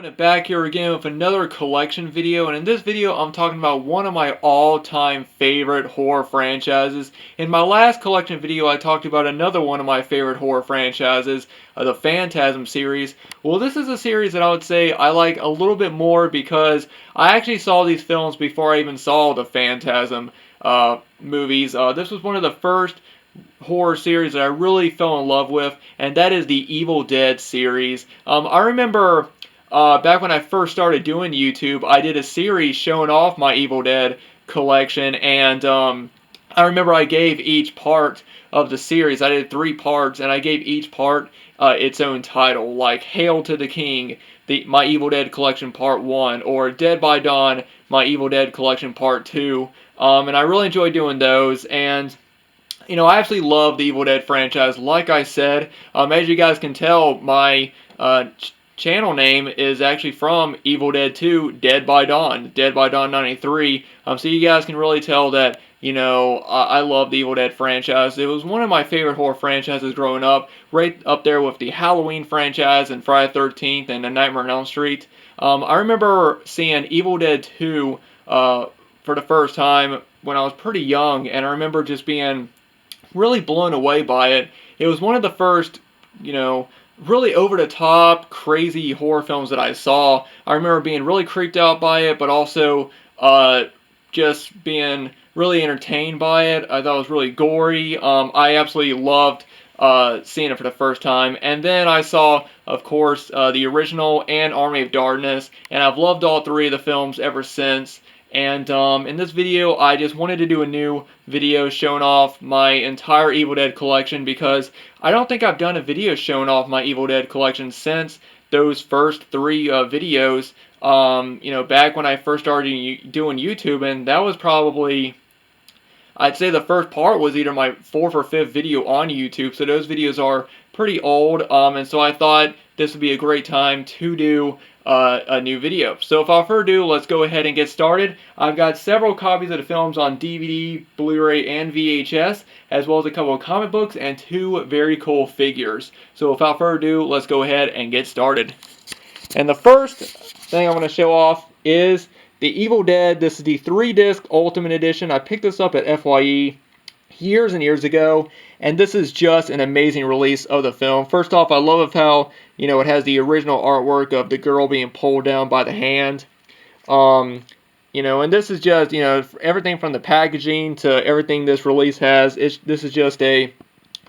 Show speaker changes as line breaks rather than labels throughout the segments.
Doing it back here again with another collection video, and in this video I'm talking about one of my all-time favorite horror franchises. In my last collection video I talked about another one of my favorite horror franchises, the Phantasm series. Well, this is a series that I would say I like a little bit more because I actually saw these films before I even saw the Phantasm movies. This was one of the first horror series that I really fell in love with, and that is the Evil Dead series. I remember back when I first started doing YouTube, I did a series showing off my Evil Dead collection, and I remember I gave each part of the series, I did 3 parts, and I gave each part its own title, like Hail to the King, My Evil Dead Collection Part 1, or Dead by Dawn, My Evil Dead Collection Part 2, and I really enjoyed doing those, and you know, I absolutely love the Evil Dead franchise. Like I said, as you guys can tell, my channel name is actually from Evil Dead 2, Dead by Dawn 93. So you guys can really tell that, you know, I love the Evil Dead franchise. It was one of my favorite horror franchises growing up, right up there with the Halloween franchise and Friday the 13th and the Nightmare on Elm Street. I remember seeing Evil Dead 2 for the first time when I was pretty young, and I remember just being really blown away by it. It was one of the first, you know, really over-the-top, crazy horror films that I saw. I remember being really creeped out by it, but also just being really entertained by it. I thought it was really gory. I absolutely loved seeing it for the first time. And then I saw, of course, the original and Army of Darkness, and I've loved all 3 of the films ever since. And in this video, I just wanted to do a new video showing off my entire Evil Dead collection because I don't think I've done a video showing off my Evil Dead collection since those first 3 videos, you know, back when I first started doing YouTube, and that was probably, I'd say the first part was either my 4th or 5th video on YouTube, so those videos are pretty old, and so I thought this would be a great time to do a new video. So without further ado, let's go ahead and get started. I've got several copies of the films on DVD, Blu-ray, and VHS, as well as a couple of comic books and 2 very cool figures. So without further ado, let's go ahead and get started. And the first thing I'm going to show off is the Evil Dead. This is the 3-disc Ultimate Edition. I picked this up at FYE years and years ago, and this is just an amazing release of the film. First off, I love how, you know, it has the original artwork of the girl being pulled down by the hand. You know, and this is just, you know, everything from the packaging to everything this release has. This is just a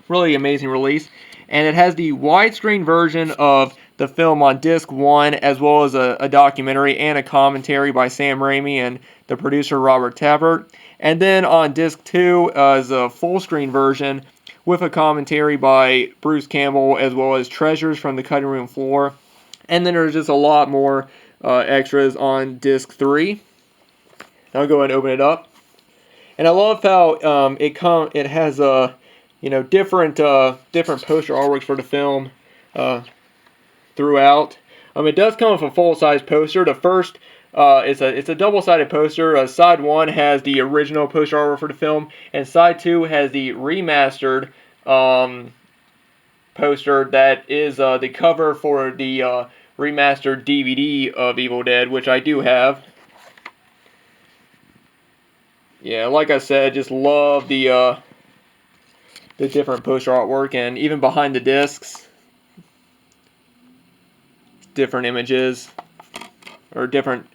really amazing release. And it has the widescreen version of the film on disc 1, as well as a documentary and a commentary by Sam Raimi and the producer Robert Tapert. And then on disc 2 is a full screen version with a commentary by Bruce Campbell, as well as treasures from the cutting room floor. And then there's just a lot more extras on disc 3. I'll go ahead and open it up. And I love how it has you know, different poster artworks for the film throughout. It does come with a full-size poster. The first it's a double-sided poster. Side 1 has the original poster artwork for the film, and side 2 has the remastered poster that is the cover for the remastered DVD of Evil Dead, which I do have. Yeah, like I said, just love the different poster artwork, and even behind the discs, different images or different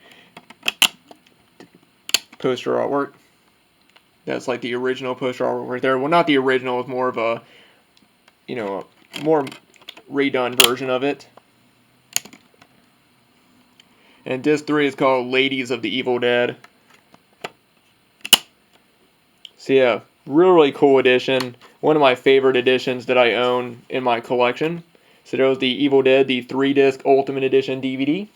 poster artwork. That's like the original poster artwork right there. Well, not the original, it's more of a, you know, a more redone version of it. And disc 3 is called Ladies of the Evil Dead. So yeah, really cool edition. One of my favorite editions that I own in my collection. So there was the Evil Dead, the 3-disc Ultimate Edition DVD.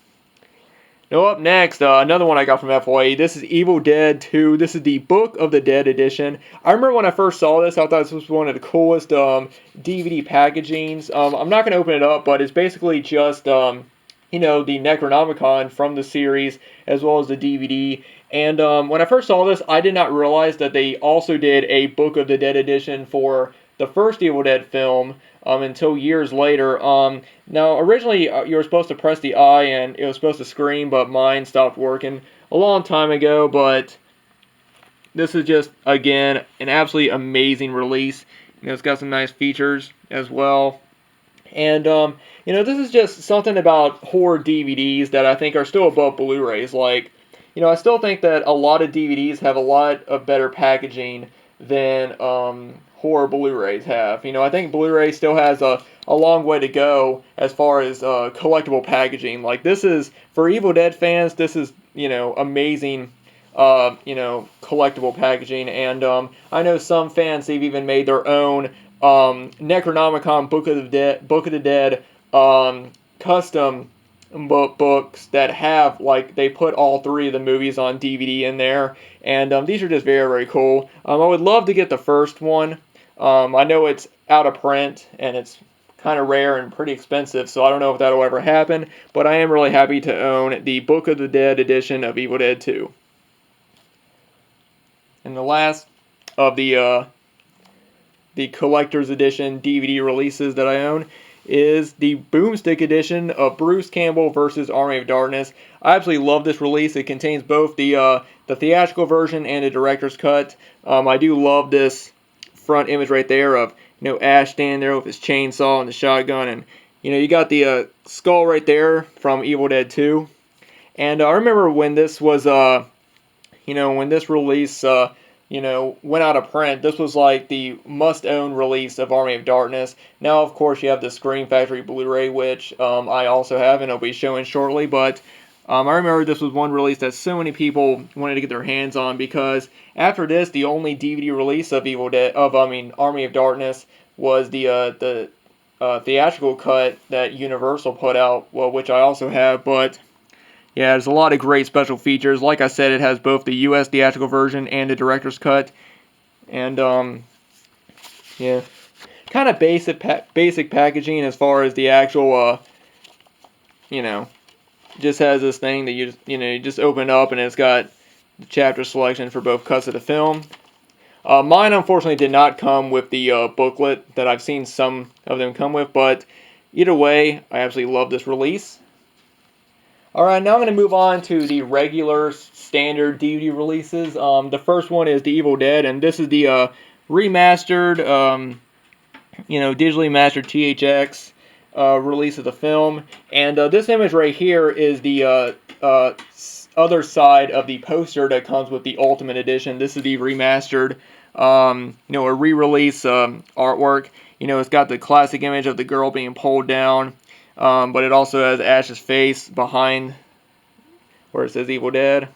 Now up next, another one I got from FYE. This is Evil Dead 2. This is the Book of the Dead edition. I remember when I first saw this, I thought this was one of the coolest DVD packagings. I'm not going to open it up, but it's basically just, you know, the Necronomicon from the series, as well as the DVD. And when I first saw this, I did not realize that they also did a Book of the Dead edition for the first Evil Dead film until years later. Now, originally you were supposed to press the I and it was supposed to scream, but mine stopped working a long time ago. But this is just, again, an absolutely amazing release. It's got some nice features as well. And, this is just something about horror DVDs that I think are still above Blu-rays. Like, I still think that a lot of DVDs have a lot of better packaging than horror Blu-rays have. I think Blu-ray still has a long way to go as far as collectible packaging. Like, this is, for Evil Dead fans, this is, amazing, collectible packaging. And I know some fans, they've even made their own Necronomicon Book of the Dead custom books that have, like, they put all three of the movies on DVD in there, and these are just very, very cool. I would love to get the first one. I know it's out of print and it's kind of rare and pretty expensive, so I don't know if that'll ever happen, but I am really happy to own the Book of the Dead edition of Evil Dead 2. And the last of the collector's edition DVD releases that I own is the Boomstick edition of Bruce Campbell vs. Army of Darkness. I absolutely love this release. It contains both the theatrical version and the director's cut. I do love this front image right there of Ash standing there with his chainsaw and the shotgun, and you got the skull right there from Evil Dead 2. And I remember when this was when this release went out of print, this was like the must-own release of Army of Darkness. Now, of course, you have the Scream Factory Blu-ray, which I also have, and I'll be showing shortly. But I remember this was one release that so many people wanted to get their hands on, because after this, the only DVD release of Army of Darkness was the theatrical cut that Universal put out, well, which I also have, but yeah, there's a lot of great special features. Like I said, it has both the U.S. theatrical version and the director's cut. And, yeah, kind of basic packaging as far as the actual, just has this thing that you just open up, and it's got the chapter selection for both cuts of the film. Mine, unfortunately, did not come with the booklet that I've seen some of them come with, but either way, I absolutely love this release. Alright, now I'm going to move on to the regular standard DVD releases. The first one is The Evil Dead, and this is the remastered, digitally mastered THX release of the film. And this image right here is the other side of the poster that comes with the Ultimate Edition. This is the remastered, a re-release artwork. It's got the classic image of the girl being pulled down. But it also has Ash's face behind where it says Evil Dead.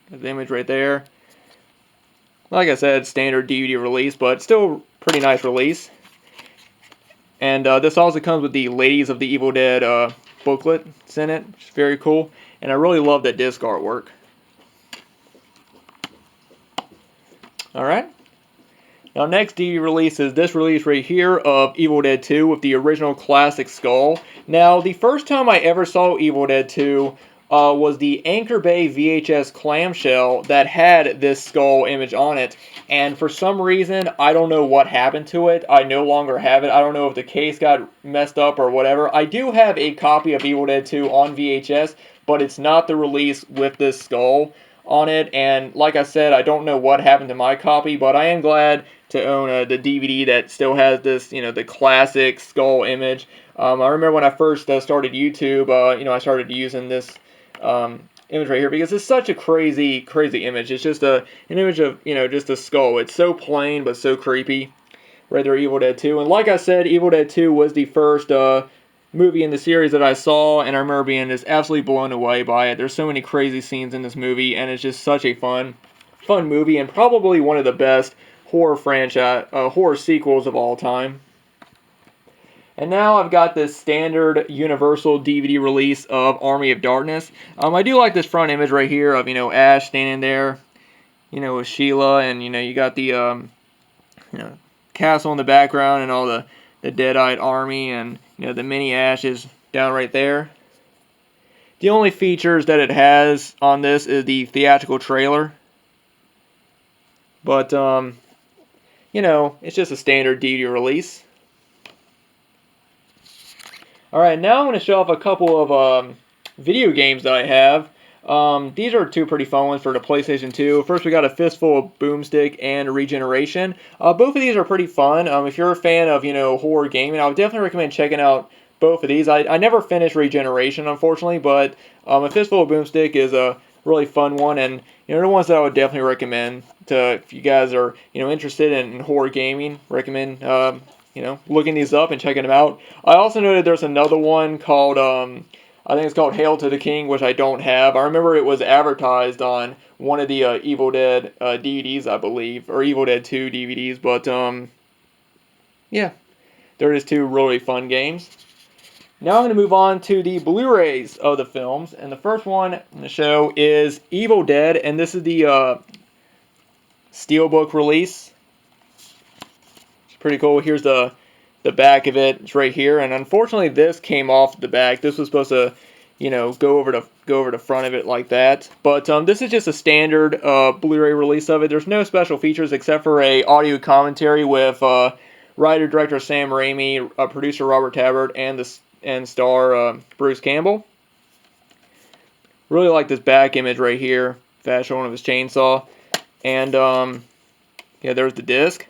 There's the image right there. Like I said, standard DVD release, but still pretty nice release. And this also comes with the Ladies of the Evil Dead booklet. It's in it, which is very cool. And I really love that disc artwork. Alright. Now, next DVD release is this release right here of Evil Dead 2 with the original classic skull. Now, the first time I ever saw Evil Dead 2 was the Anchor Bay VHS clamshell that had this skull image on it. And for some reason, I don't know what happened to it. I no longer have it. I don't know if the case got messed up or whatever. I do have a copy of Evil Dead 2 on VHS, but it's not the release with this skull on it. And like I said, I don't know what happened to my copy, but I am glad to own the DVD that still has this, the classic skull image. I remember when I first started YouTube, I started using this image right here because it's such a crazy image. It's just an image of, just a skull. It's so plain but so creepy. Right there, Evil Dead 2. And like I said, Evil Dead 2 was the first movie in the series that I saw, and I remember being just absolutely blown away by it. There's so many crazy scenes in this movie, and it's just such a fun movie, and probably one of the best horror sequels of all time. And now I've got this standard Universal DVD release of Army of Darkness. I do like this front image right here of, Ash standing there, with Sheila, and, you got the, castle in the background and all the dead-eyed army, and, the mini Ash is down right there. The only features that it has on this is the theatrical trailer. But, you know, it's just a standard DVD release. Alright, now I'm going to show off a couple of video games that I have. These are two pretty fun ones for the PlayStation 2. First, we got A Fistful of Boomstick and Regeneration. Both of these are pretty fun. If you're a fan of, you know, horror gaming, I would definitely recommend checking out both of these. I never finished Regeneration, unfortunately, but A Fistful of Boomstick is a really fun one, and you know, the ones that I would definitely recommend to, if you guys are, you know, interested in horror gaming, recommend you know, looking these up and checking them out. I also noted there's another one called, I think it's called Hail to the King, which I don't have. I remember it was advertised on one of the Evil Dead DVDs, I believe, or Evil Dead 2 DVDs, but, yeah, there is two really fun games. Now I'm going to move on to the Blu-rays of the films, and the first one in the show is Evil Dead, and this is the Steelbook release. Pretty cool. Here's the back of it. It's right here, and unfortunately this came off the back. This was supposed to, you know, go over the front of it like that. But this is just a standard Blu-ray release of it. There's no special features except for a audio commentary with writer director Sam Raimi, producer Robert Tabbert, and star Bruce Campbell. Really like this back image right here. Fast showing of his chainsaw, and yeah, there's the disc.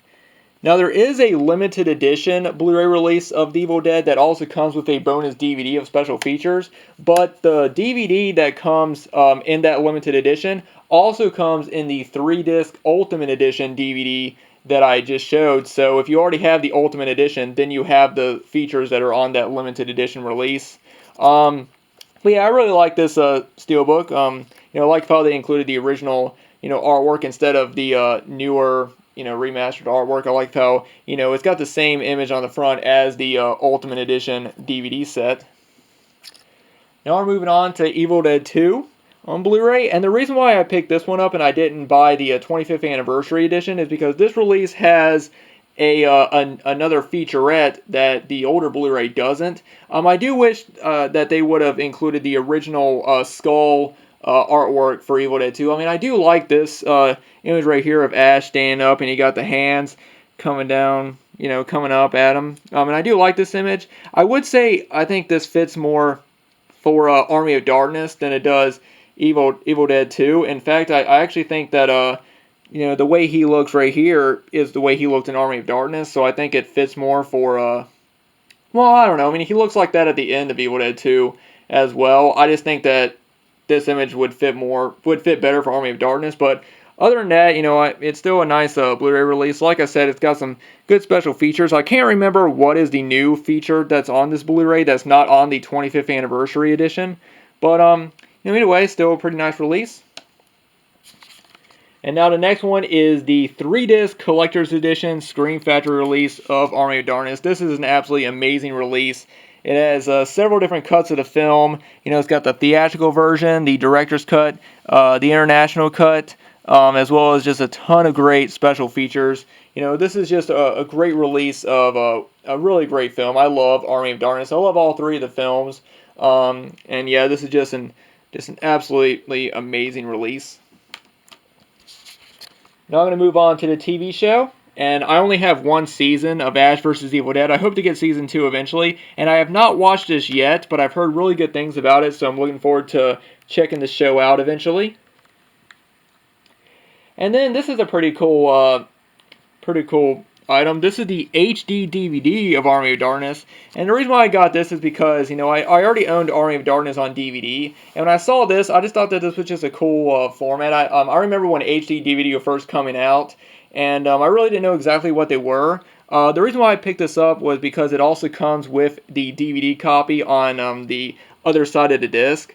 Now, there is a limited edition Blu-ray release of The Evil Dead that also comes with a bonus DVD of special features, but the DVD that comes in that limited edition also comes in the 3-disc Ultimate Edition DVD that I just showed. So if you already have the Ultimate Edition, then you have the features that are on that limited edition release. But yeah, I really like this Steelbook. You know, I like how they included the original, you know, artwork instead of the newer, you know, remastered artwork. I like how, you know, it's got the same image on the front as the Ultimate Edition DVD set. Now we're moving on to Evil Dead 2 on Blu-ray, and the reason why I picked this one up and I didn't buy the 25th Anniversary Edition is because this release has another featurette that the older Blu-ray doesn't. I do wish that they would have included the original skull artwork for Evil Dead 2. I mean, I do like this image right here of Ash standing up, and he got the hands coming down, you know, coming up at him. And I do like this image. I would say I think this fits more for Army of Darkness than it does Evil Dead 2. In fact, I actually think that you know, the way he looks right here is the way he looked in Army of Darkness, so I think it fits more for well, I don't know. I mean, he looks like that at the end of Evil Dead 2 as well. I just think that this image would fit better for Army of Darkness, but other than that, you know, it's still a nice Blu-ray release. Like I said, it's got some good special features. I can't remember what is the new feature that's on this Blu-ray that's not on the 25th Anniversary Edition, but you know, either way, still a pretty nice release. And now the next one is the 3-disc Collector's Edition Scream Factory release of Army of Darkness. This is an absolutely amazing release. It has several different cuts of the film. You know, it's got the theatrical version, the director's cut, the international cut, as well as just a ton of great special features. You know, this is just a great release of a really great film. I love Army of Darkness. I love all three of the films. And yeah, this is just an absolutely amazing release. Now I'm going to move on to the TV show, and I only have one season of Ash vs. Evil Dead. I hope to get season 2 eventually, and I have not watched this yet, but I've heard really good things about it, so I'm looking forward to checking the show out eventually. And then this is a pretty cool item. This is the HD DVD of Army of Darkness, and the reason why I got this is because, you know, I already owned Army of Darkness on DVD, and when I saw this, I just thought that this was just a cool format. I remember when HD DVD were first coming out, and I really didn't know exactly what they were. The reason why I picked this up was because it also comes with the DVD copy on the other side of the disc.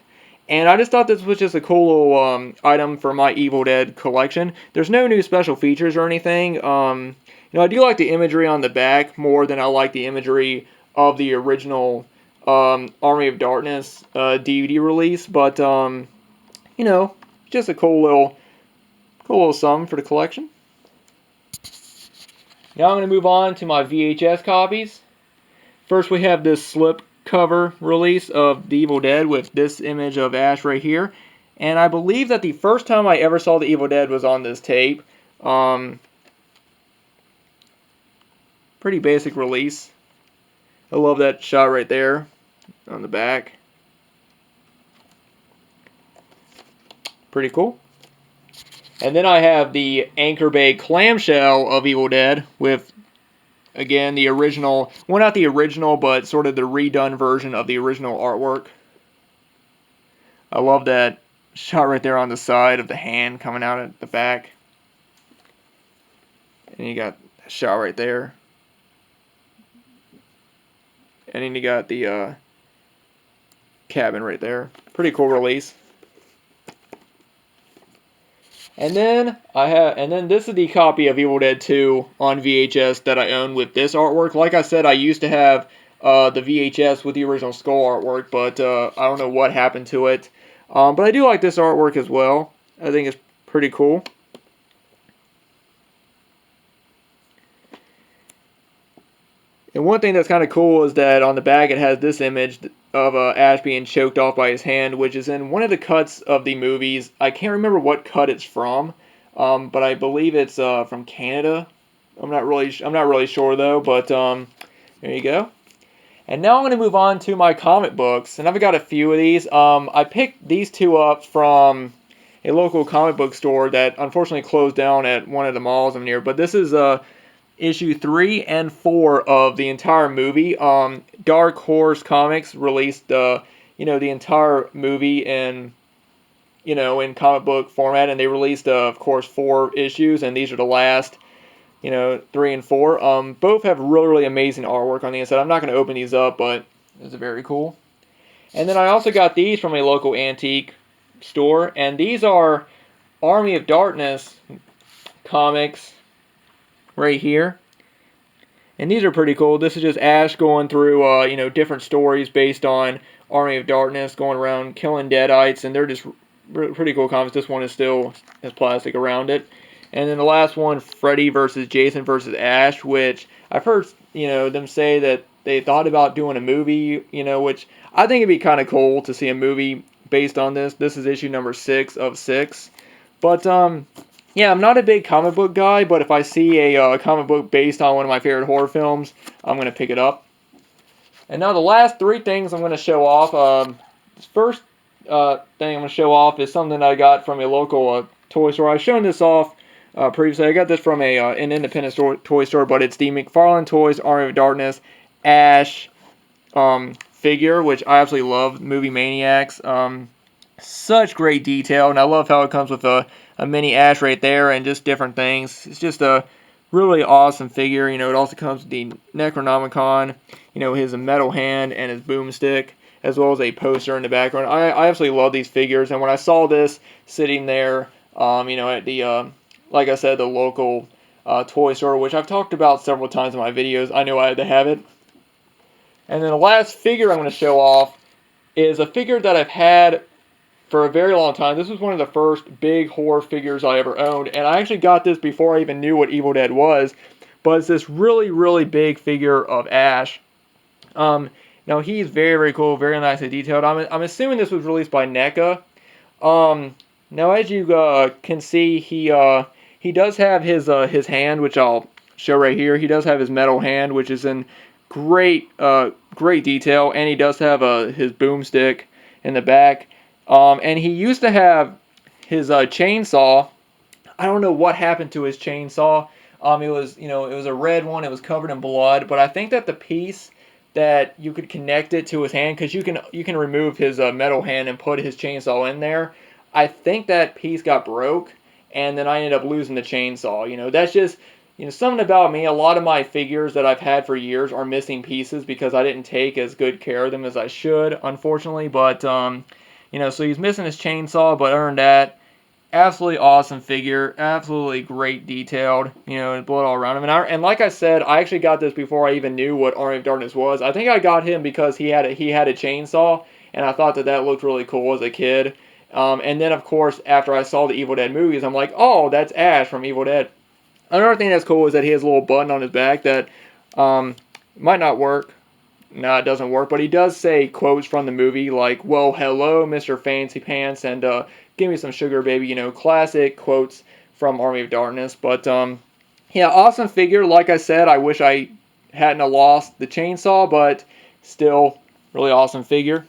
And I just thought this was just a cool little item for my Evil Dead collection. There's no new special features or anything. You know, I do like the imagery on the back more than I like the imagery of the original Army of Darkness DVD release. But, you know, just a cool little something for the collection. Now I'm going to move on to my VHS copies. First we have this slip cover release of The Evil Dead with this image of Ash right here. And I believe that the first time I ever saw The Evil Dead was on this tape. Pretty basic release. I love that shot right there on the back. Pretty cool. And then I have the Anchor Bay clamshell of Evil Dead with, again, the original, well, not the original, but sort of the redone version of the original artwork. I love that shot right there on the side of the hand coming out at the back. And you got a shot right there. And then you got the cabin right there. Pretty cool release. And then this is the copy of Evil Dead 2 on VHS that I own with this artwork. Like I said, I used to have the VHS with the original Skull artwork, but I don't know what happened to it. But I do like this artwork as well. I think it's pretty cool. And one thing that's kind of cool is that on the back it has this image of Ash being choked off by his hand, which is in one of the cuts of the movies. I can't remember what cut it's from, but I believe it's from Canada. I'm not really sure though. But there you go. And now I'm going to move on to my comic books, and I've got a few of these. I picked these two up from a local comic book store that unfortunately closed down at one of the malls I'm near. But this is issue 3 and 4 of the entire movie. Dark Horse Comics released the entire movie in comic book format, and they released of course 4 issues, and these are the last 3 and 4. Both have really amazing artwork on the inside. I'm not going to open these up, but it's very cool. And then I also got these from a local antique store, and these are Army of Darkness comics right here. And these are pretty cool. This is just Ash going through different stories based on Army of Darkness, going around killing deadites, and they're just pretty cool comics. This one is still has plastic around it. And then the last one, Freddy versus Jason versus Ash, which I've heard them say that they thought about doing a movie, which I think it'd be kind of cool to see a movie based on this. This is issue number 6 of 6. But yeah, I'm not a big comic book guy, but if I see a comic book based on one of my favorite horror films, I'm going to pick it up. And now the last 3 things I'm going to show off. This first thing I'm going to show off is something that I got from a local toy store. I've shown this off previously. I got this from an independent toy store, but it's the McFarlane Toys Army of Darkness Ash figure, which I absolutely love. Movie Maniacs. Such great detail, and I love how it comes with a mini Ash right there and just different things. It's just a really awesome figure. It also comes with the Necronomicon, his metal hand and his boomstick, as well as a poster in the background. I absolutely love these figures, and when I saw this sitting there, at the, like I said, the local toy store, which I've talked about several times in my videos, I knew I had to have it. And then the last figure I'm going to show off is a figure that I've had for a very long time. This was one of the first big horror figures I ever owned, and I actually got this before I even knew what Evil Dead was, but it's this really big figure of Ash. Now he's very cool, very nicely detailed. I'm assuming this was released by NECA. Now as you can see, he does have his hand, which I'll show right here. He does have his metal hand, which is in great detail, and he does have his boomstick in the back. And he used to have his chainsaw. I don't know what happened to his chainsaw. It was a red one. It was covered in blood. But I think that the piece that you could connect it to his hand, because you can remove his metal hand and put his chainsaw in there. I think that piece got broke, and then I ended up losing the chainsaw. That's just something about me. A lot of my figures that I've had for years are missing pieces because I didn't take as good care of them as I should, unfortunately. But so he's missing his chainsaw, but other than that, absolutely awesome figure, absolutely great detailed, blood all around him. And like I said, I actually got this before I even knew what Army of Darkness was. I think I got him because he had a chainsaw, and I thought that looked really cool as a kid. And then, of course, after I saw the Evil Dead movies, I'm like, oh, that's Ash from Evil Dead. Another thing that's cool is that he has a little button on his back that might not work. No, it doesn't work, but he does say quotes from the movie like, well, hello, Mr. Fancy Pants, and give me some sugar, baby, classic quotes from Army of Darkness. But, yeah, awesome figure. Like I said, I wish I hadn't lost the chainsaw, but still really awesome figure.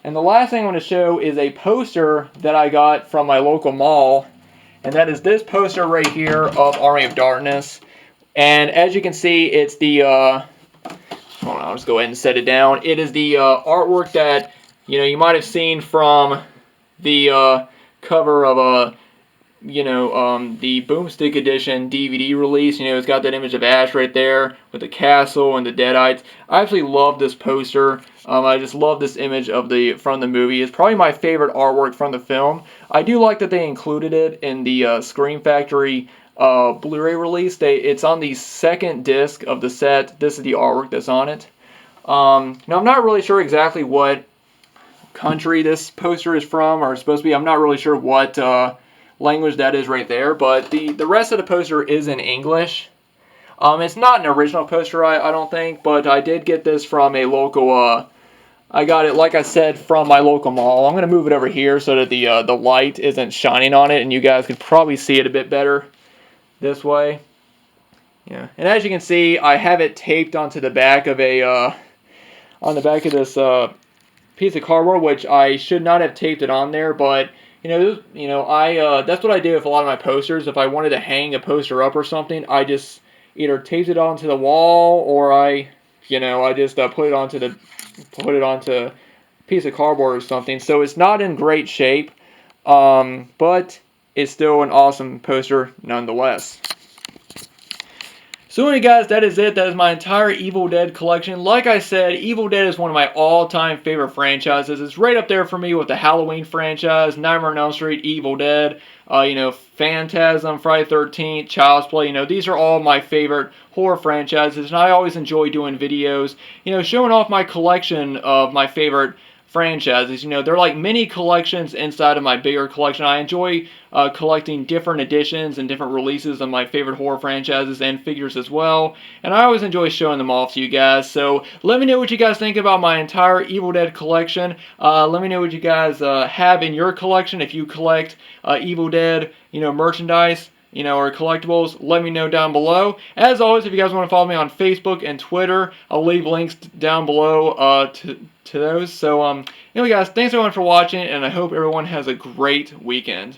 And the last thing I want to show is a poster that I got from my local mall, and that is this poster right here of Army of Darkness. And as you can see, it's the hold on, I'll just go ahead and set it down. It is the artwork that you might have seen from the cover of the Boomstick Edition DVD release. It's got that image of Ash right there with the castle and the Deadites. I actually love this poster. I just love this image of from the movie. It's probably my favorite artwork from the film. I do like that they included it in the Scream Factory Blu-ray release. It's on the second disc of the set. This is the artwork that's on it. Now I'm not really sure exactly what country this poster is from, or supposed to be. I'm not really sure what language that is right there, but the rest of the poster is in English. It's not an original poster, I don't think, but I did get this from a local, I got it, like I said, from my local mall. I'm going to move it over here so that the light isn't shining on it, and you guys could probably see it a bit better this way. Yeah, and as you can see, I have it taped onto the back of on the back of this piece of cardboard, which I should not have taped it on there, but that's what I do with a lot of my posters. If I wanted to hang a poster up or something, I just either taped it onto the wall, or I just put it onto a piece of cardboard or something. So it's not in great shape, but it's still an awesome poster nonetheless. So anyway guys, that is it. That is my entire Evil Dead collection. Like I said, Evil Dead is one of my all-time favorite franchises. It's right up there for me with the Halloween franchise, Nightmare on Elm Street, Evil Dead, Phantasm, Friday the 13th, Child's Play. These are all my favorite horror franchises, and I always enjoy doing videos, showing off my collection of my favorite franchises. They're like mini collections inside of my bigger collection. I enjoy collecting different editions and different releases of my favorite horror franchises and figures as well, and I always enjoy showing them off to you guys. So let me know what you guys think about my entire Evil Dead collection. Let me know what you guys have in your collection. If you collect Evil Dead merchandise, or collectibles, let me know down below. As always, if you guys want to follow me on Facebook and Twitter, I'll leave links down below to those. So, anyway guys, thanks everyone for watching, and I hope everyone has a great weekend.